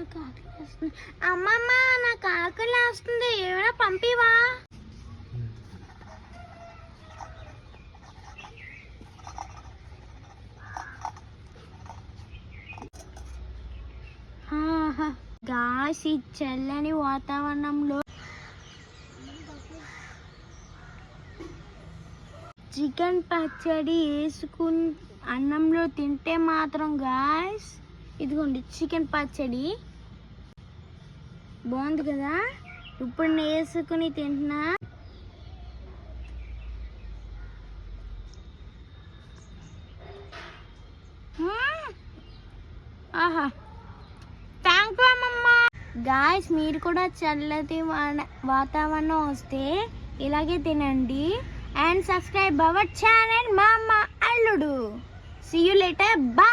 నాకు ఆకలి వేస్తుంది. అమ్మమ్మ నాకు ఆకలి వేస్తుంది, ఏమైనా పంపివా? గాయ్స్, ఈ చల్లని వాతావరణంలో చికెన్ పచ్చడి వేసుకుని అన్నంలో తింటే మాత్రం గాయ్స్, ఇదిగోండి చికెన్ పచ్చడి బాగుంది కదా. ఇప్పుడు నేను వేసుకుని తింటున్నా. ఆహా, థ్యాంక్ యూ అమ్మమ్మ. గాయ్స్, మీరు కూడా చల్లటి వాతావరణం వస్తే ఇలాగే తినండి. అండ్ సబ్స్క్రైబ్ అవర్ ఛానల్ మామ అల్లుడు. See you later. Bye.